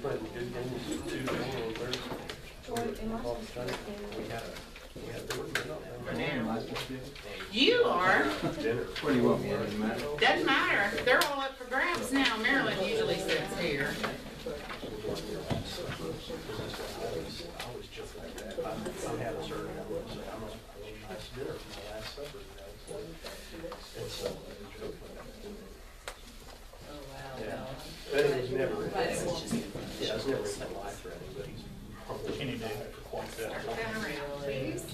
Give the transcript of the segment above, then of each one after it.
playing good games, 2-1 on Thursday. You are. Dinner. What do you want, Matt? Doesn't matter. They're all up for grabs now. Marilyn usually sits here. I was just like that. I had a certain nice dinner for my last supper. It's yeah. But it was never, yeah, it was never life-threatening, but he's probably any day for quite that Turn long. that around, please.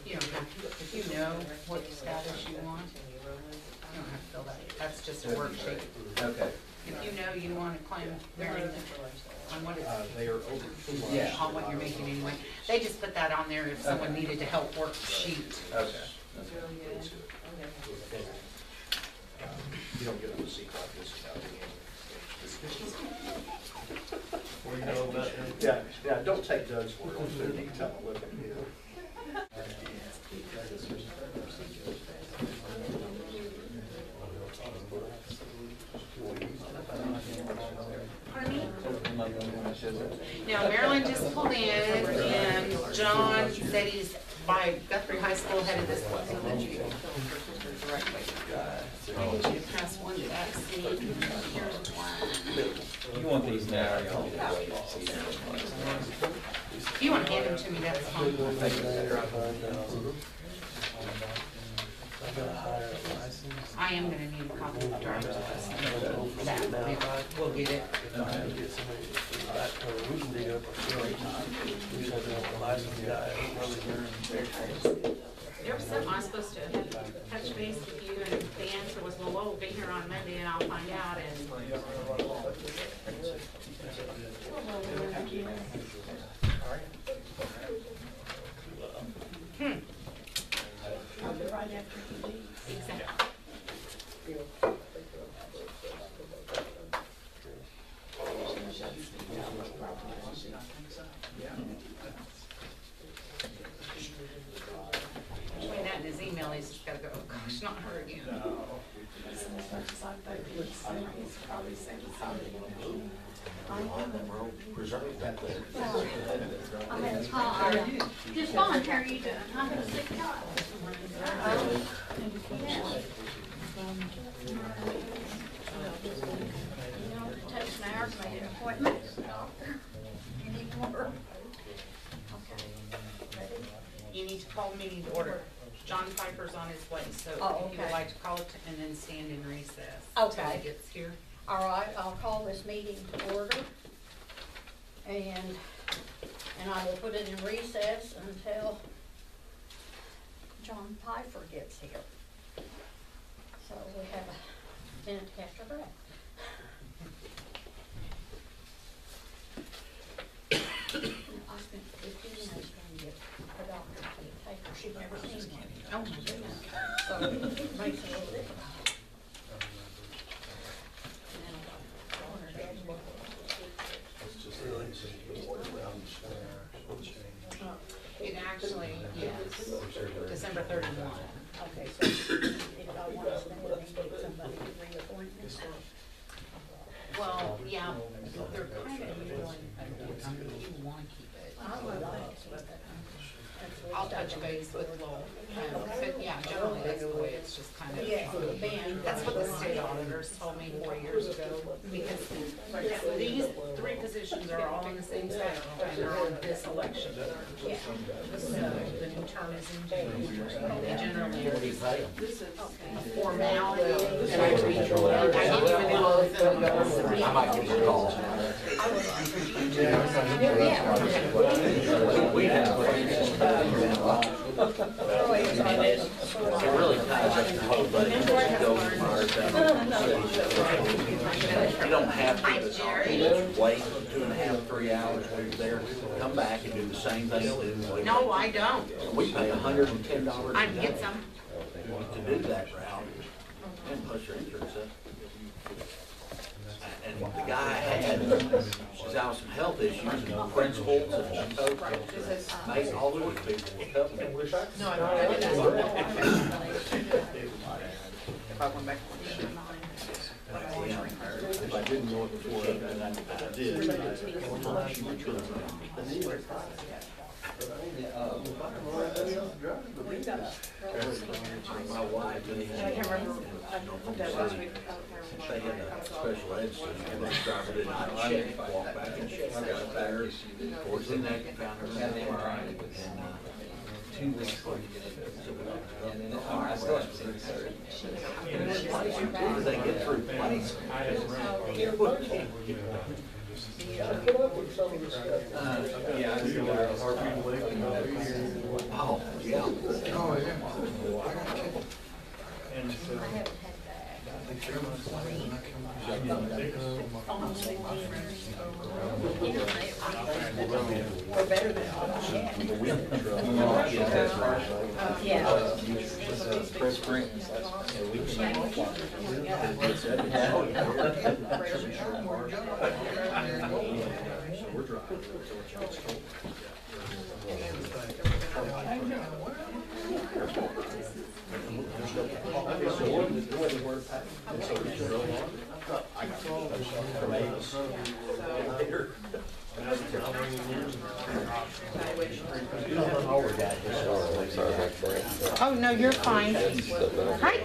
You don't have to, if you know what status you want, you don't have to fill that. That's just a worksheet. Okay. If you know you want to claim bearing on what it's, They are over. Yeah. on what you're making anyway. They just put that on there if someone needed to help work the sheet. Okay. You don't get a receipt like this without What do you know about that? Yeah, yeah, don't take Doug's word on it. You can tell, look at him. Pardon me? Now, Marilyn just pulled in, and John said he's by Guthrie High School headed this way. So that you directly. I need you to press one back, see, here's one. You want these now? If you want to hand them to me, that's fine. I am going to need a copy of the driver's license. That, we'll get it. There was something I was supposed to touch base with you, and the answer was, well, we'll be here on Monday and I'll find out. And I'll be right after you leave. exactly. Between that and his email, he's just got to go, oh gosh, not her again. As much as I think he's probably saying something. Just voluntary, you done. I'm a sick child. You know, it takes an hour to make an appointment with the doctor anymore. Okay. Ready? You need to call meeting to order. John Piper's on his way, so Oh, if you would okay. like to call it and then stand in recess. Okay. Until he gets here. All right, I'll call this meeting to order. And I will put it in recess until John Piper gets here. So we have a minute to catch our breath. I spent 15 minutes trying to get the doctor to take her. She'd never seen one. Oh my goodness. So it makes it a little difficult. And then I'll call her dad and look. It actually, yes, December 31. Okay, so if I want to spend it, then get somebody to reappoint me. Well, yeah, they're kind of usually, I mean, you want to keep it. I would like to, but I'll touch base with Lowell. But yeah, generally that's the way it's just kind of. yeah, Ben. That's what the state auditors told me 4 years ago, because these three positions are all in the same staff, and they're on this election. Yeah. So the new term is in June. They generally are a Okay. formality that I read. I don't even know if I might give you a call. We have. It really ties up the whole budget. You don't have to wait 2.5, 3 hours while you're there. Come back and do the same thing. No, I don't. We pay $110 I can get some. to do that route and push your insurance up. And the guy had, is that out some health issues and principals and made all those people were covered. No, I didn't. If I went back. Yeah. If I didn't know it before, and I did, My wife, I can't remember. I looked at it last week. they had a special ed student, and they drive it in and check, walk back and check, got there, towards the neck, found her in the line, and 2 weeks before you get it. I still have to do they get through plenty. yeah, I see where our people live. Oh, yeah. And so. We're better than all Oh, no, you're fine. Hi.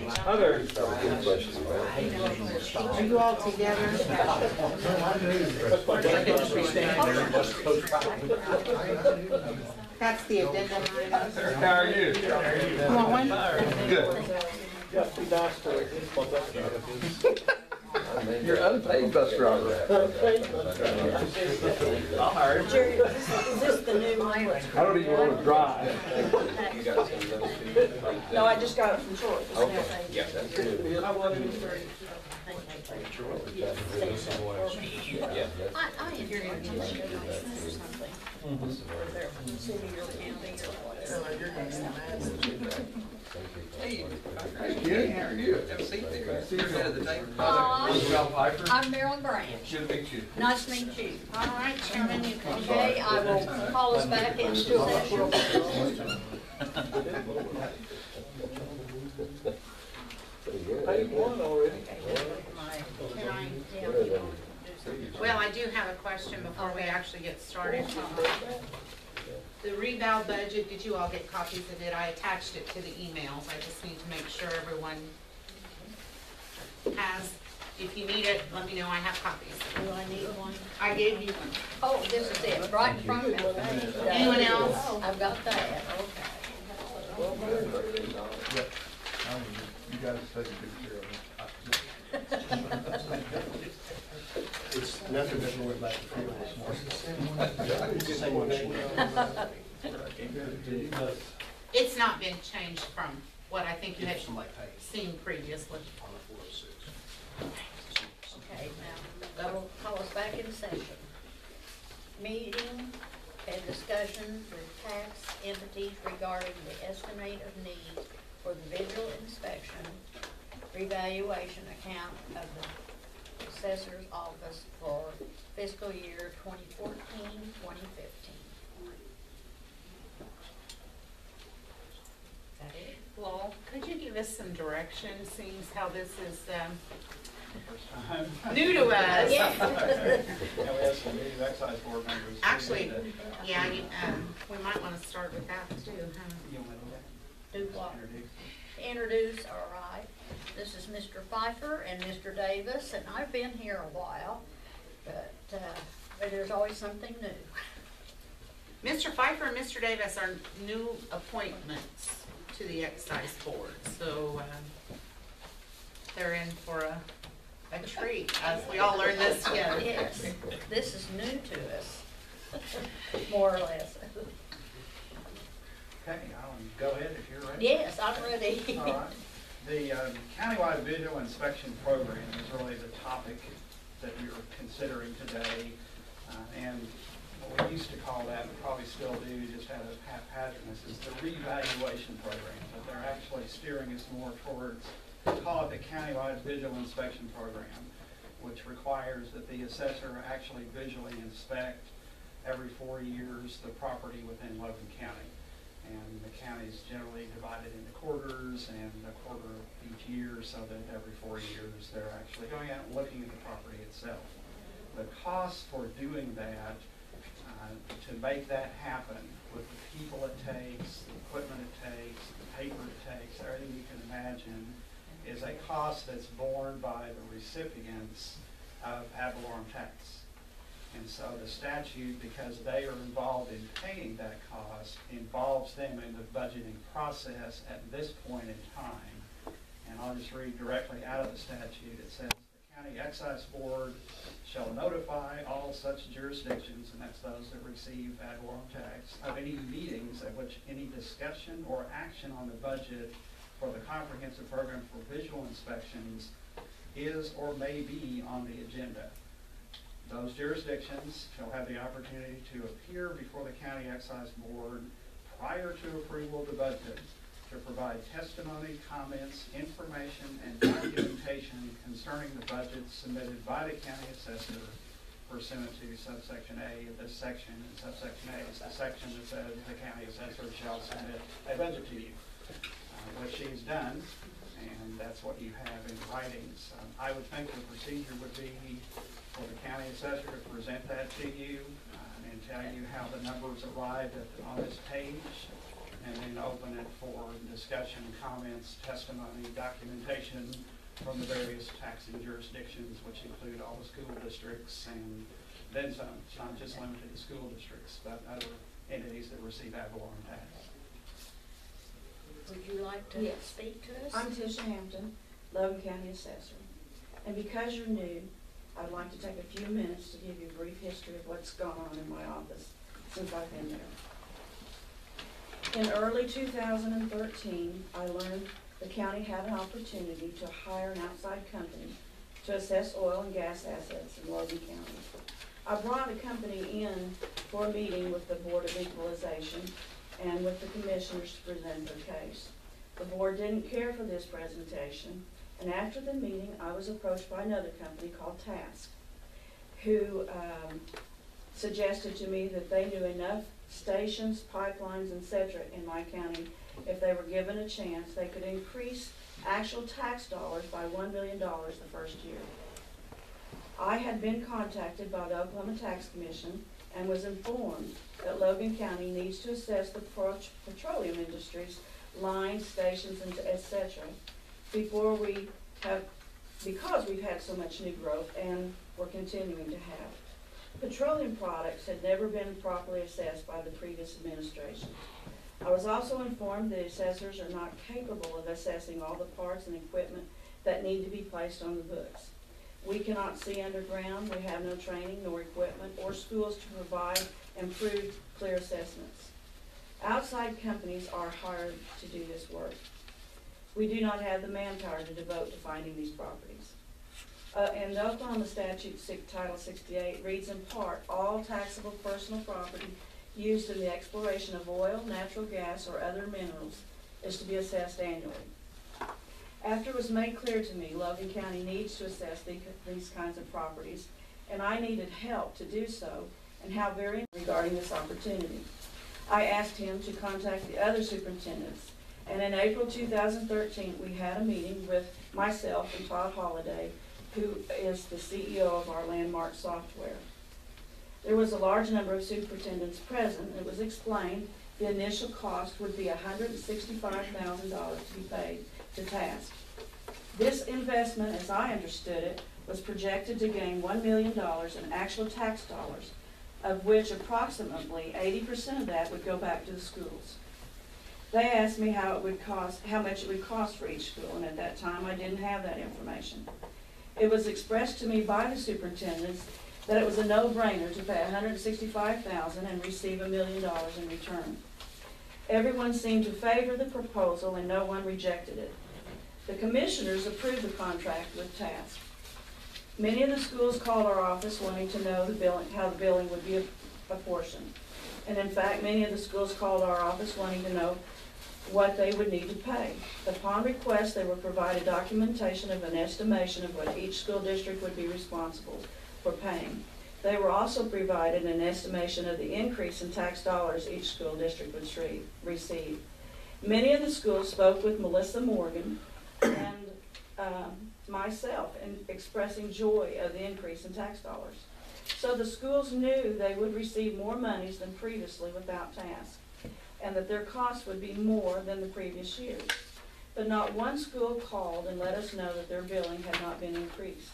Are you all together? That's the addendum item. How are you? You want one? Good. You're unpaid bus driver. Jerry, is this the new mileage? I don't even want to drive. No, I just got it from Troy. Yeah, that's good. I enjoy something. Or they're from city or county or whatever. Hey, kid, how are you? Have a seat there. See your head at the table. Hi, I'm Marilyn Branch. Good to meet you. Nice to meet you. All right, Chairman, you can. Okay, I will call us back into session. Well, I do have a question before we actually get started. The reval budget, did you all get copies of it? I attached it to the emails. I just need to make sure everyone has. If you need it, let me know. I have copies. Do I need one? I gave you one. Oh, this is it, right in front of me. Anyone else? I've got that, okay. You guys take a good care of it. It's nothing that we went back to field this morning. It's the same one. It's not been changed from what I think you had seen previously. Okay, now, that'll call us back in session. Meeting and discussion with tax entities regarding the estimate of needs for the visual inspection revaluation account of the assessor's office for fiscal year 2014-2015. Is that it? Well, could you give us some direction, seeing how this is new to us? Yeah. Yeah, we have some new excise board members. Actually, yeah, we might want to start with that too, huh? You want to Do what? introduce? Introduce, all right. This is Mr. Pfeiffer and Mr. Davis, and I've been here a while, but there's always something new. Mr. Pfeiffer and Mr. Davis are new appointments to the excise board, so they're in for a treat, as we all learn this together. Yes, this is new to us, more or less. Okay, I'll go ahead if you're ready. Yes, I'm ready. All right. The countywide visual inspection program is really the topic that you're considering today. And what we used to call that, we probably still do, just out of haphazardness, is the revaluation program. But they're actually steering us more towards, they call it the countywide visual inspection program, which requires that the assessor actually visually inspect every 4 years the property within Logan County. And the county is generally divided into quarters, and a quarter each year, so that every 4 years they're actually going out and looking at the property itself. The cost for doing that, to make that happen with the people it takes, the equipment it takes, the paper it takes, everything you can imagine, is a cost that's borne by the recipients of ad valorem tax. And so the statute, because they are involved in paying that cost, involves them in the budgeting process at this point in time. And I'll just read directly out of the statute. It says, the County Excise Board shall notify all such jurisdictions, and that's those that receive ad valorem tax, of any meetings at which any discussion or action on the budget for the comprehensive program for visual inspections is or may be on the agenda. Those jurisdictions shall have the opportunity to appear before the County Excise Board prior to approval of the budget to provide testimony, comments, information, and documentation concerning the budget submitted by the county assessor pursuant to subsection A of this section. And subsection A is the section that says the county assessor shall submit a budget to you, which she's done, and that's what you have in writing. So I would think the procedure would be for the county assessor to present that to you and tell you how the numbers arrived on this page, and then open it for discussion, comments, testimony, documentation from the various taxing jurisdictions, which include all the school districts and then some. It's not just limited to school districts, but other entities that receive ad valorem tax. Would you like to Yes. speak to us? I'm Tisha Hampton, Logan County Assessor. And because you're new, I'd like to take a few minutes to give you a brief history of what's gone on in my office since I've been there. In early 2013, I learned the county had an opportunity to hire an outside company to assess oil and gas assets in Logan County. I brought the company in for a meeting with the Board of Equalization and with the commissioners to present their case. The board didn't care for this presentation, and after the meeting, I was approached by another company called Task, who suggested to me that they knew enough stations, pipelines, etc. in my county. If they were given a chance, they could increase actual tax dollars by $1 million the first year. I had been contacted by the Oklahoma Tax Commission and was informed that Logan County needs to assess the petroleum industry's lines, stations, and etc. because we've had so much new growth and we're continuing to have. Petroleum products had never been properly assessed by the previous administration. I was also informed that assessors are not capable of assessing all the parts and equipment that need to be placed on the books. We cannot see underground, we have no training nor equipment or schools to provide improved, clear assessments. Outside companies are hired to do this work. We do not have the manpower to devote to finding these properties. And the Oklahoma statute, Title 68, reads in part, all taxable personal property used in the exploration of oil, natural gas, or other minerals is to be assessed annually. After it was made clear to me Logan County needs to assess these kinds of properties, and I needed help to do so, and how very regarding this opportunity, I asked him to contact the other superintendents. And in April 2013, we had a meeting with myself and Todd Holliday, who is the CEO of our Landmark software. There was a large number of superintendents present. It was explained the initial cost would be $165,000 to be paid to Task. This investment, as I understood it, was projected to gain $1 million in actual tax dollars, of which approximately 80% of that would go back to the schools. They asked me how much it would cost for each school, and at that time I didn't have that information. It was expressed to me by the superintendents that it was a no-brainer to pay $165,000 and receive $1 million in return. Everyone seemed to favor the proposal and no one rejected it. The commissioners approved the contract with Task. Many of the schools called our office wanting to know how the billing would be apportioned. And in fact, many of the schools called our office wanting to know what they would need to pay. Upon request, they were provided documentation of an estimation of what each school district would be responsible for paying. They were also provided an estimation of the increase in tax dollars each school district would receive. Many of the schools spoke with Melissa Morgan and myself in expressing joy of the increase in tax dollars. So the schools knew they would receive more monies than previously without task, and that their costs would be more than the previous years. But not one school called and let us know that their billing had not been increased.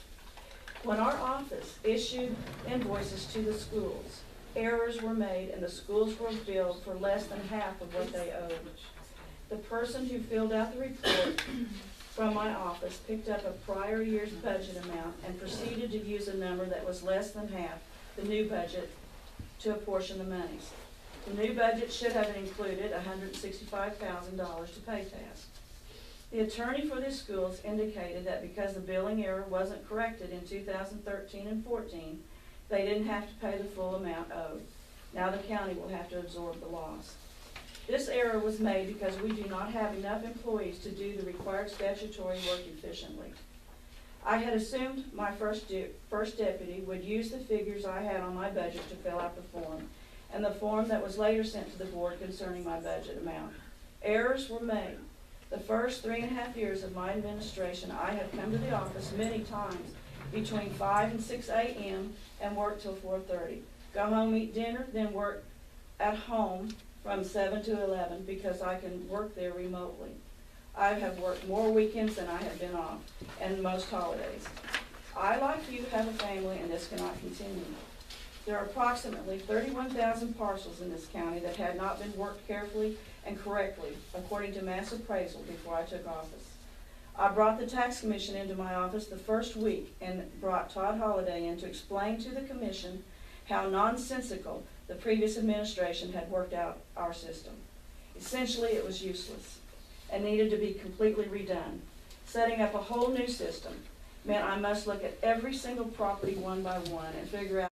When our office issued invoices to the schools, errors were made and the schools were billed for less than half of what they owed. The person who filled out the report from my office picked up a prior year's budget amount and proceeded to use a number that was less than half the new budget to apportion the monies. The new budget should have included $165,000 to pay task. The attorney for the schools indicated that because the billing error wasn't corrected in 2013 and 14, they didn't have to pay the full amount owed. Now the county will have to absorb the loss. This error was made because we do not have enough employees to do the required statutory work efficiently. I had assumed my first deputy would use the figures I had on my budget to fill out the form, and the form that was later sent to the board concerning my budget amount. Errors were made. The first 3.5 years of my administration, I have come to the office many times between 5 and 6 a.m. and work till 4:30. Go home, eat dinner, then work at home from 7 to 11 because I can work there remotely. I have worked more weekends than I have been off, and most holidays. I, like you, have a family, and this cannot continue. There are approximately 31,000 parcels in this county that had not been worked carefully and correctly, according to mass appraisal, before I took office. I brought the tax commission into my office the first week and brought Todd Holliday in to explain to the commission how nonsensical the previous administration had worked out our system. Essentially, it was useless and needed to be completely redone. Setting up a whole new system meant I must look at every single property one by one and figure out